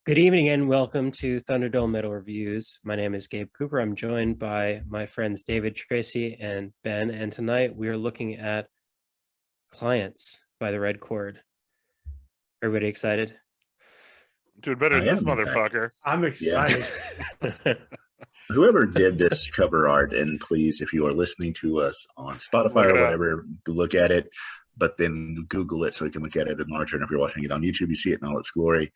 Good evening and welcome to Thunderdome Metal Reviews. My name is Gabe Cooper. I'm joined by my friends David Tracy and Ben, and tonight we are looking at Clients by the Red Chord. Everybody excited? Doing better than this in fact. motherfucker. I'm excited. Whoever did this cover art, and please, if you are listening to us on Spotify or whatever, look at it, but then Google it so you can look at it in larger. And if you're watching it on YouTube, you see it in all its glory.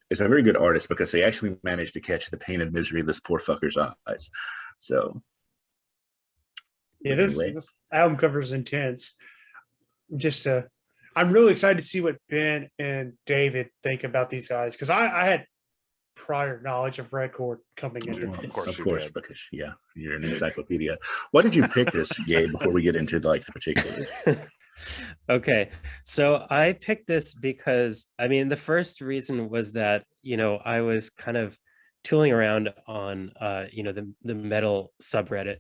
It's a very good artist because they actually managed to catch the pain and misery of this poor fucker's eyes. So, yeah, this album cover is intense. I'm really excited to see what Ben and David think about these guys because I had prior knowledge of Red Chord coming into this. Of course, because you're an encyclopedia. Why did you pick this, Gabe? Before we get into the particulars. Okay, so I picked this because the first reason was that I was kind of tooling around on the metal subreddit,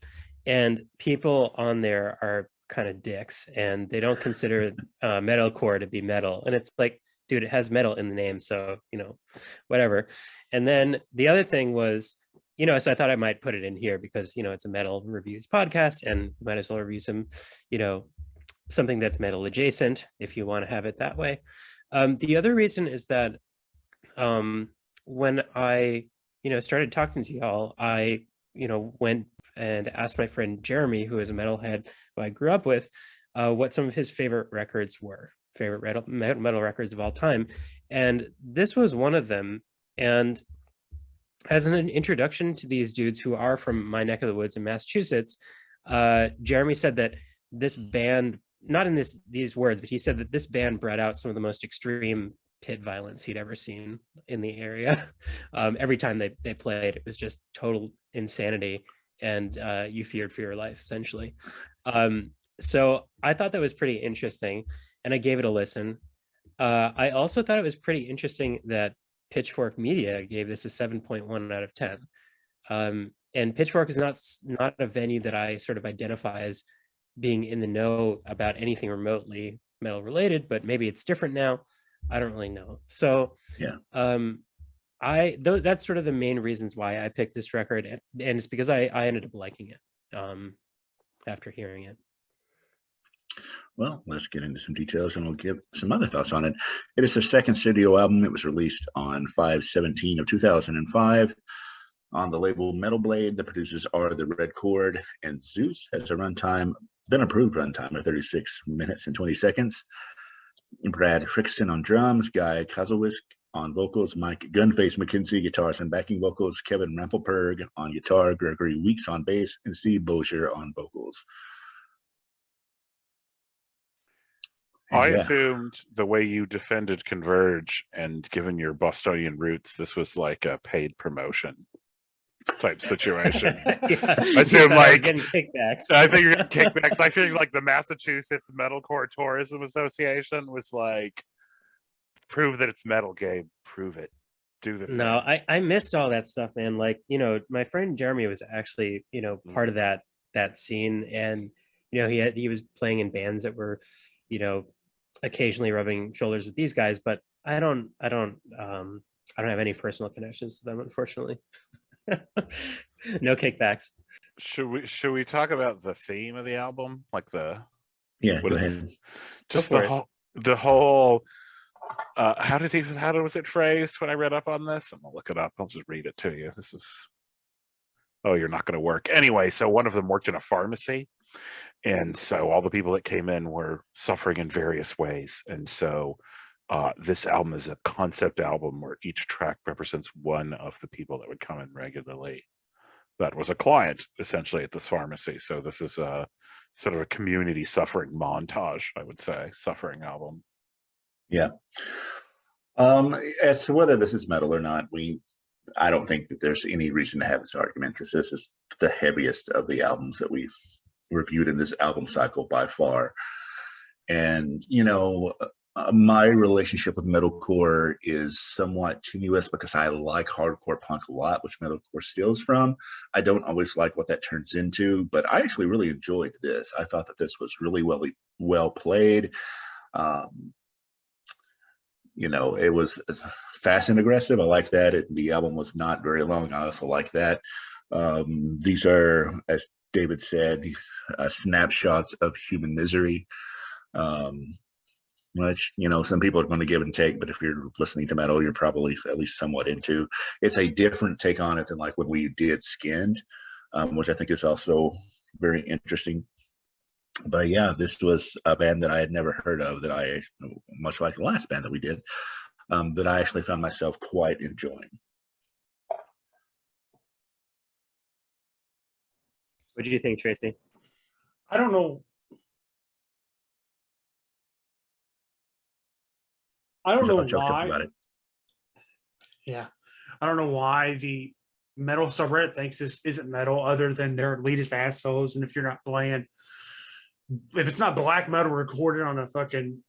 and people on there are kind of dicks, and they don't consider metalcore to be metal, and it's like, dude, it has metal in the name, so whatever. And then the other thing was, so I thought I might put it in here because it's a metal reviews podcast, and might as well review some something that's metal adjacent if you want to have it that way. The other reason is that when I started talking to y'all, I went and asked my friend Jeremy, who is a metalhead who I grew up with, what some of his favorite records were, favorite metal records of all time, and this was one of them. And as an introduction to these dudes who are from my neck of the woods in Massachusetts, Jeremy said that this band, not in these words, but he said that this band brought out some of the most extreme pit violence he'd ever seen in the area. Every time they played, it was just total insanity, and you feared for your life, essentially. So I thought that was pretty interesting, and I gave it a listen. I also thought it was pretty interesting that Pitchfork Media gave this a 7.1 out of 10. And Pitchfork is not a venue that I sort of identify as being in the know about anything remotely metal related, but maybe it's different now. I don't really know. So that's sort of the main reasons why I picked this record, and it's because I ended up liking it after hearing it. Well, let's get into some details and we'll give some other thoughts on it. It is their second studio album. It was released on 5/17 of 2005 on the label Metal Blade. The producers are the Red Chord, and Zeus has a approved runtime of 36 minutes and 20 seconds. Brad Frickson on drums, Guy Kozłowisk on vocals, Mike Gunface McKenzie guitars and backing vocals, Kevin Rampelberg on guitar, Gregory Weeks on bass, and Steve Bozier on vocals. I assumed the way you defended Converge, and given your Bostonian roots, this was like a paid promotion type situation. I assume getting kickbacks. I think you're getting kickbacks. I feel like the Massachusetts Metalcore Tourism Association was like, prove that it's metal, Gabe. Prove it. Do the thing. No, I missed all that stuff, man. Like, my friend Jeremy was actually, part of that scene, and he was playing in bands that were, occasionally rubbing shoulders with these guys, but I don't have any personal connections to them, unfortunately. No kickbacks. Should we talk about the theme of the album? Like go ahead. Just the whole how was it phrased when I read up on this? I'm gonna look it up. I'll just read it to you. You're not gonna work. Anyway, so one of them worked in a pharmacy, and so all the people that came in were suffering in various ways. And so this album is a concept album where each track represents one of the people that would come in regularly that was a client, essentially, at this pharmacy. So this is a sort of a community suffering montage, I would say, suffering album. Yeah. As to whether this is metal or not, I don't think that there's any reason to have this argument, because this is the heaviest of the albums that we've reviewed in this album cycle by far. And my relationship with metalcore is somewhat tenuous because I like hardcore punk a lot, which metalcore steals from. I don't always like what that turns into, but I actually really enjoyed this. I thought that this was really well played. It was fast and aggressive. I like that. The album was not very long. I also like that. These are, as David said, snapshots of human misery. Which some people are going to give and take, but if you're listening to metal, you're probably at least somewhat into. It's a different take on it than like when we did Skinned, which I think is also very interesting. But yeah, this was a band that I had never heard of, that I, much like the last band that we did, that I actually found myself quite enjoying. What did you think, Tracy? I don't know. I don't know Chuck why. about it. Yeah. I don't know why the metal subreddit thinks this isn't metal other than they're elitist assholes. And if you're not playing, if it's not black metal recorded on a fucking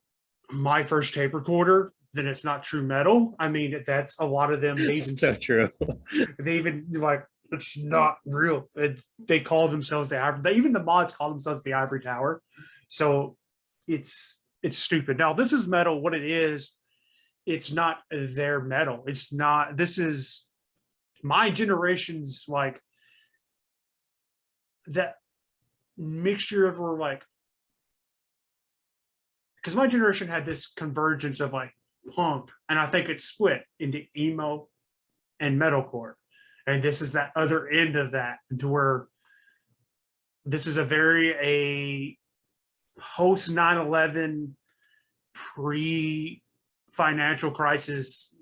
My First Tape recorder, then it's not true metal. I mean, that's a lot of them. They even, So true. they even like, it's not real. They call themselves the Ivory. Even the mods call themselves the Ivory Tower. So it's stupid. Now, this is metal. What it is, it's not their metal. It's not. This is my generation's like that mixture of, or like, because my generation had this convergence of like punk, and I think it split into emo and metalcore, and this is that other end of that, to where this is a post 9/11 pre financial crisis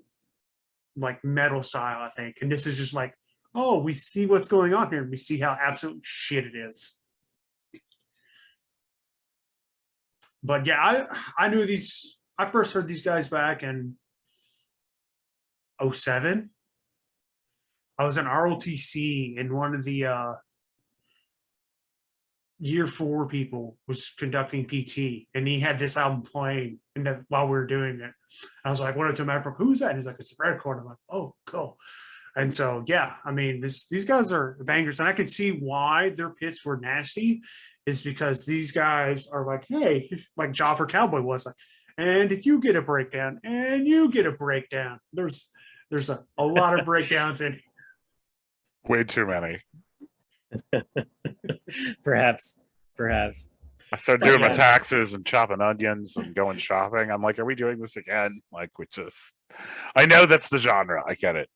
like metal style, I think. And this is just like, oh, we see what's going on here. We see how absolute shit it is. But yeah, I knew these. I first heard these guys back in 07. I was in ROTC, and one of the year 4 people was conducting PT, and he had this album playing while we were doing it. I was like, "What to him from? Who's that?" And he's like, "It's the Red Chord." I'm like, "Oh, cool." And so, yeah, I mean, these guys are bangers, and I could see why their pits were nasty, is because these guys are like, hey, like Joffer Cowboy was like, and you get a breakdown, and you get a breakdown. There's a lot of breakdowns in. Way too many. Perhaps. I started But doing my yeah. taxes and chopping onions and going shopping. I'm like, are we doing this again? Like, I know that's the genre. I get it.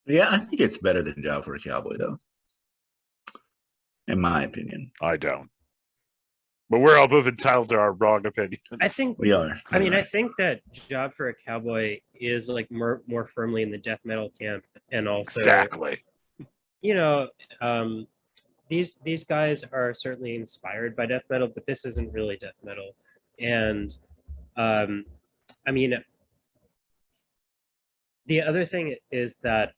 Yeah, I think it's better than Job for a Cowboy, though, in my opinion. I don't. But we're all both entitled to our wrong opinions. I think We are. I mean, I think that Job for a Cowboy is like more firmly in the death metal camp, and also Exactly. These guys are certainly inspired by death metal, but this isn't really death metal. And I mean, the other thing is that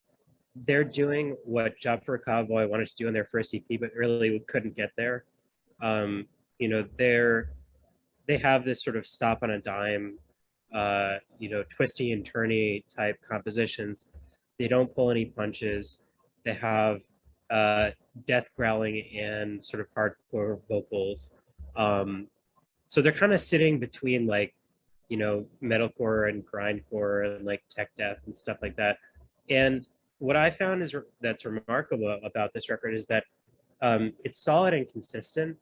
they're doing what Job for a Cowboy wanted to do in their first EP, but really couldn't get there. They have this sort of stop on a dime, twisty and turny type compositions. They don't pull any punches. They have death growling and sort of hardcore vocals. So they're kind of sitting between like, metalcore and grindcore and like tech death and stuff like that. And what I found that's remarkable about this record is that it's solid and consistent,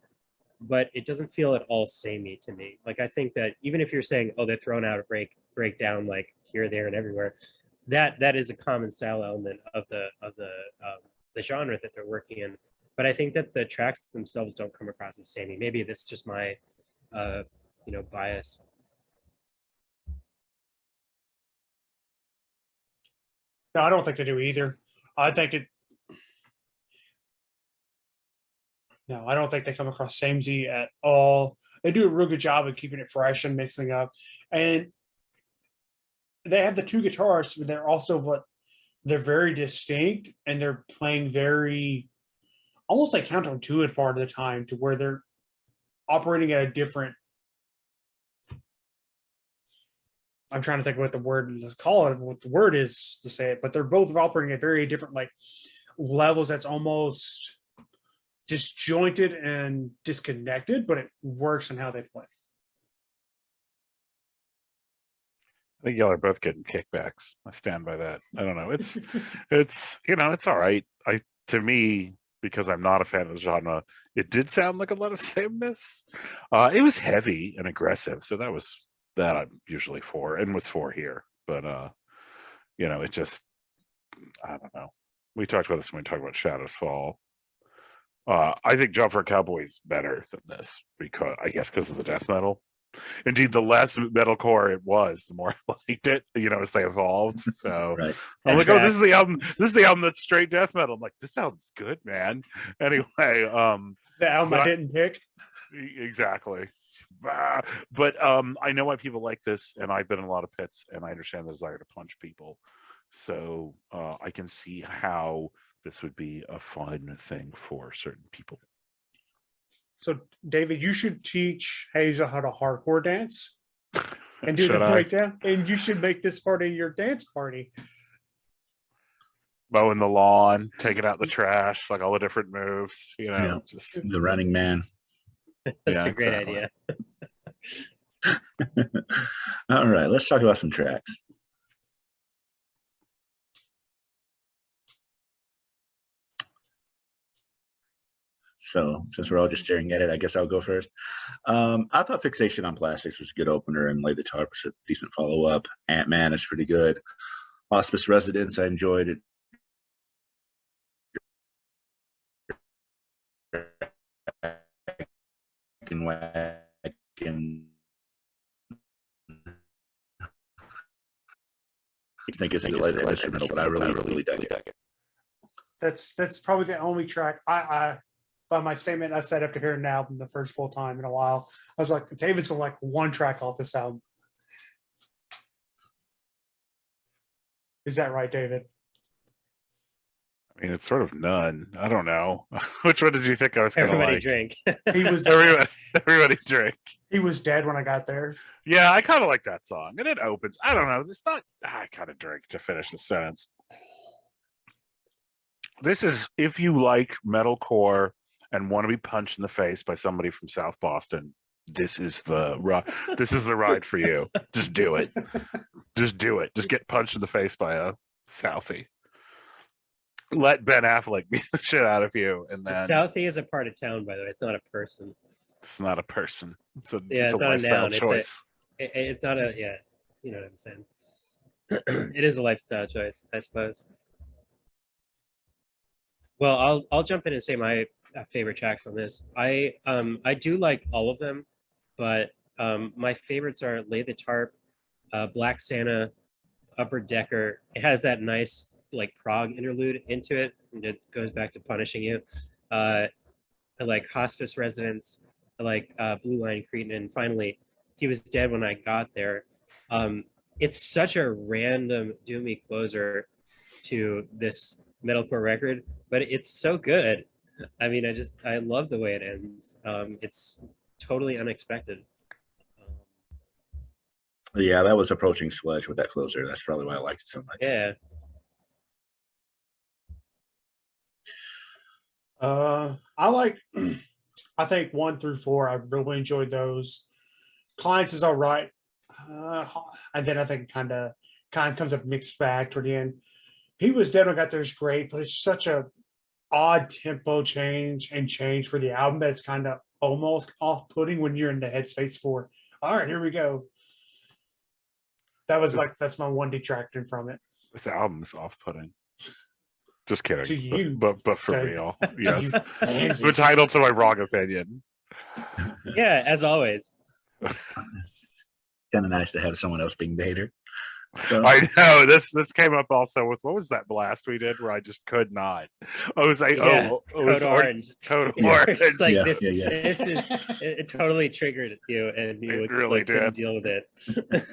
but it doesn't feel at all samey to me. Like, I think that even if you're saying, oh, they're throwing out a breakdown like here, there, and everywhere, that is a common style element of the genre that they're working in. But I think that the tracks themselves don't come across as samey. Maybe that's just my bias. No, I don't think they do either. I think it. No, I don't think they come across samey at all. They do a real good job of keeping it fresh and mixing up. And they have the 2 guitarists, but they're very distinct, and they're playing very almost like counterintuitive part of the time, to where they're operating at a different. I'm trying to think what the word is what the word is to say it, but they're both operating at very different like levels. That's almost disjointed and disconnected, but it works in how they play. I think y'all are both getting kickbacks. I stand by that. I don't know. It's it's all right. To me, because I'm not a fan of the genre, it did sound like a lot of sameness. It was heavy and aggressive, so that I'm usually for, and was for here. But it just, I don't know. We talked about this when we talked about Shadows Fall. I think Jump for a Cowboy is better than this because of the death metal. Indeed, the less metalcore it was, the more I liked it. As they evolved. So Right. I'm like, That oh, this is the tracks. album. This is the album that's straight death metal. I'm like, this sounds good, man. Anyway, The album but I didn't pick. exactly. But I know why people like this, and I've been in a lot of pits, and I understand the desire to punch people. So I can see how this would be a fun thing for certain people. So, David, you should teach Hazel how to hardcore dance and do the Should I? breakdown. And you should make this part of your dance party. Mowing the lawn, taking out the trash, like all the different moves, Yeah. just The Running Man. That's Yeah, a great exactly. idea. All right, let's talk about some tracks. So since we're all just staring at it, I guess I'll go first. I thought Fixation on Plastics was a good opener, and Lay the Tarp was a decent follow-up. Ant-Man is pretty good. Hospice Residence, I enjoyed it. Wagon. I think it's the later instrumental, but I really dug it. That's probably the only track I by my statement I said after hearing an album the first full time in a while. I was like, David's gonna like one track off this album. Is that right, David? I mean, it's sort of none. I don't know. Which one did you think I was going to Everybody like? drink. He was Everybody drink. he was dead when I got there. Yeah, I kind of like that song, and it opens. I don't know. It's not. I kind of drink to finish the sentence. This is if you like metalcore and want to be punched in the face by somebody from South Boston. This is the ride for you. Just do it. Just do it. Just get punched in the face by a Southie. Let Ben Affleck beat the shit out of you, and The then Southie is a part of town, by the way. It's not a person. it's not a person. It's a Yeah, it's not a lifestyle noun. choice. It's not a yeah. You know what I'm saying? It is a lifestyle choice, I suppose. Well, I'll jump in and say my favorite tracks on this. I do like all of them, but my favorites are Lay the Tarp, Black Santa, Upper Decker. It has that nice like prog interlude into it, and it goes back to Punishing You. I like Hospice Residence. I like Blue Line Cretin, and finally, He Was Dead When I Got There. It's such a random doomy closer to this metalcore record, but it's so good. I mean, I love the way it ends. It's totally unexpected. Yeah, that was approaching sludge with that closer. That's probably why I liked it so much. Yeah. I like I think 1 through 4. I really enjoyed those. Clients is all right. And then I think kind of comes up mixed bag toward the end. He Was Dead When I Got There is great, but it's such a odd tempo change for the album that's kind of almost off-putting when you're in the headspace for, all right, here we go. That's my one detractor from it. This album's off-putting. Just kidding. To you, but for okay. real, yes. Pansies. Entitled to my wrong opinion. Yeah, as always. Kind of nice to have someone else being the hater. So, I know this came up also with what was that blast we did where I just could not. I was like, Yeah, it Code was Orange. Code Yeah, Orange. it's like Yeah, this. yeah. This is it totally triggered you, and you It really couldn't did. deal with it.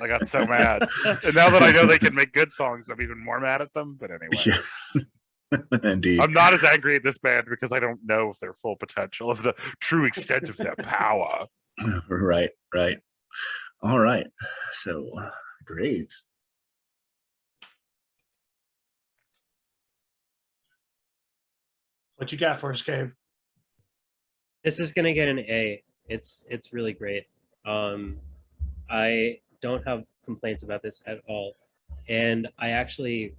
I got so mad, and now that I know they can make good songs, I'm even more mad at them. But anyway, yeah. Indeed. I'm not as angry at this band because I don't know their full potential of the true extent of their power. Right. All right. So, grades. What you got for us, Gabe? This is gonna get an A. It's really great. I don't have complaints about this at all. And I actually,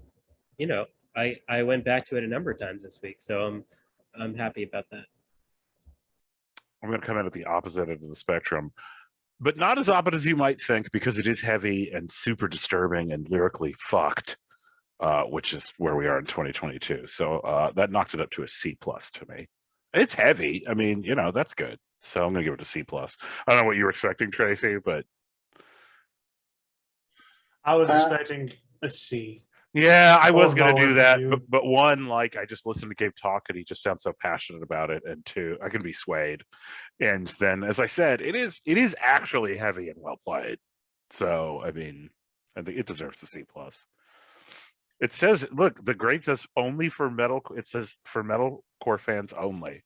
I went back to it a number of times this week, so I'm happy about that. I'm going to come in at the opposite end of the spectrum, but not as opposite as you might think, because it is heavy and super disturbing and lyrically fucked, which is where we are in 2022. So that knocked it up to a C+ to me. It's heavy. I mean, that's good. So I'm going to give it a C+. I don't know what you were expecting, Tracy, but I was expecting a C. yeah, I was going to lower do that. than you. But one, like, I just listened to Gabe talk and he just sounds so passionate about it. And two, I can be swayed. And then, as I said, it is actually heavy and well played. So, I mean, I think it deserves a C+. It says, look, the grade says only for metal. It says for metalcore fans only.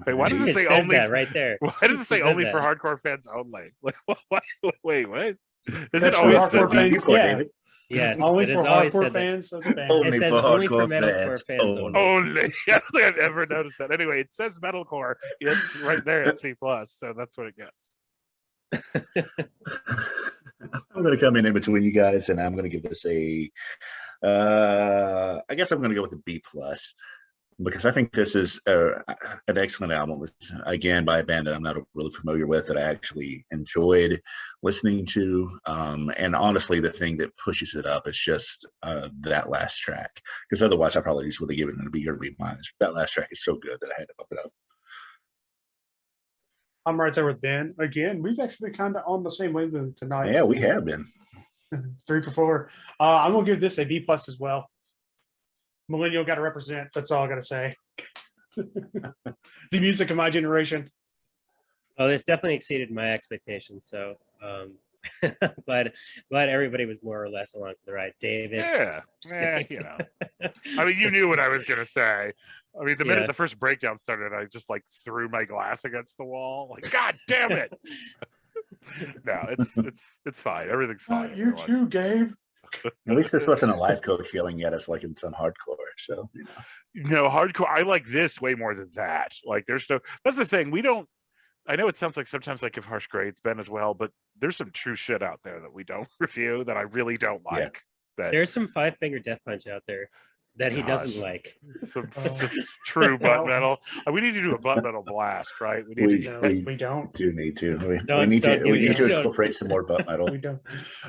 Wait, why does it say says only? that right there. Why does it say It says only that. for hardcore fans only? Like, what? Wait, what? Is That's it for always hardcore said fans, that? yeah. David. Yes, Only it for has always hardcore said that. fans of the band. Only It says for only for hardcore metalcore fans only. only. Only. I don't think I've ever noticed that. Anyway, it says metalcore. It's right there at C+, so that's what it gets. I'm going to come in between you guys, and I'm going to give this a. I guess I'm going to go with a B+, because I think this is an excellent album. It's, again, by a band that I'm not really familiar with, that I actually enjoyed listening to. And honestly, the thing that pushes it up is just that last track, because otherwise I probably just would have given it a B or B-. That last track is so good that I had to bump it up. I'm right there with Ben. Again, we've actually been kind of on the same wavelength tonight. Yeah, we have been. 3 for 4. I'm gonna give this a B+ as well. Millennial got to represent. That's all I got to say. The music of my generation. Oh, this definitely exceeded my expectations. So glad everybody was more or less along for the ride. David. Yeah. Just Yeah, kidding. I mean, you knew what I was going to say. I mean, the minute Yeah. the first breakdown started, I just like threw my glass against the wall. Like, God damn it. No, it's fine. Everything's fine. You everyone. too, Gabe. At least this wasn't a live coach yelling at us like in some hardcore. So, No, hardcore. I like this way more than that. Like, there's no. That's the thing. We don't. I know it sounds like sometimes I give harsh grades, Ben, as well, but there's some true shit out there that we don't review that I really don't like. Yeah. That There's some 5-finger death punch out there that he doesn't Gosh. like. some Oh. just true butt Well. metal. We need to do a butt metal blast, right? We need to. No, we don't. do need to. We Don't need to. give We me- need to don't. incorporate some more butt metal. We don't.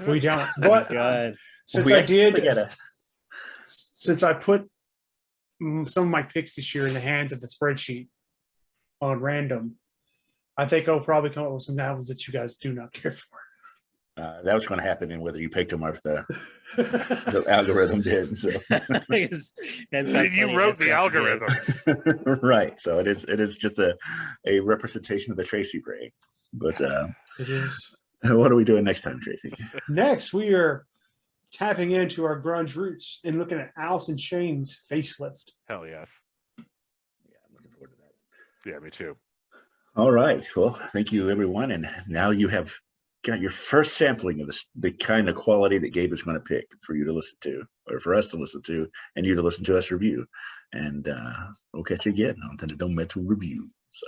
We don't. Oh, But God. since We I actually did, gotta- since I put some of my picks this year in the hands of the spreadsheet on random, I think I'll probably come up with some albums that you guys do not care for. that was going to happen in whether you picked them or if the algorithm did. So It's got plenty You of wrote the stuff to do. algorithm. right. So it is just a representation of the Tracy brain. But It is. what are we doing next time, Tracy? Next, we are tapping into our grunge roots and looking at Alice in Chains' Facelift. Hell yes. Yeah, I'm looking forward to that. Yeah, me too. All right. Well, thank you, everyone. And now you have got your first sampling of the kind of quality that Gabe is going to pick for you to listen to, or for us to listen to, and you to listen to us review. And we'll catch you again on the No Metal Review. So.